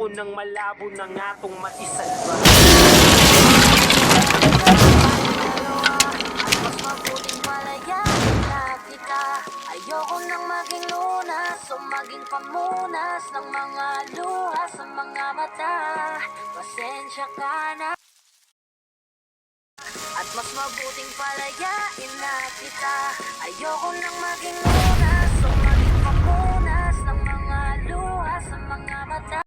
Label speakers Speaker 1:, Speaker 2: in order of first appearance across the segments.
Speaker 1: ko ng malabo na nga tong maisalba.
Speaker 2: Mas mabuting palayain na kita. Ayoko nang maging lunas o maging pamunas ng mga luha sa mga mata. Pasensya ka na. At mas mabuting palayain na kita. Ayoko nang maging lunas o maging pamunas ng mga luha sa mga mata.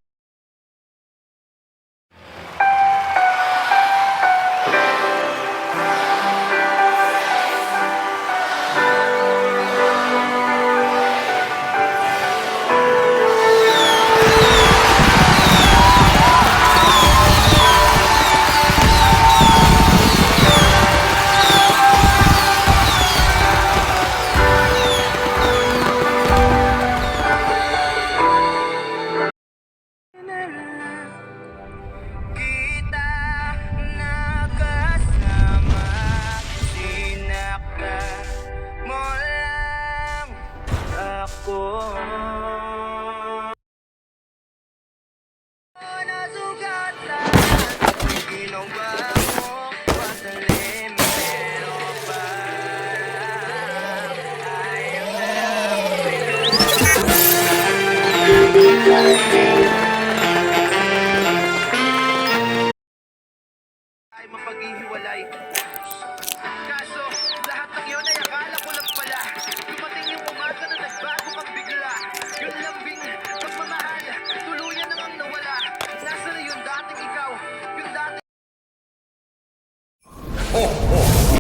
Speaker 1: Kita nakasama, sinakta mo lang ako. Nasugatan, ginawa mo patalim, pero parang ayaw na. Ay mapaghihiwalay,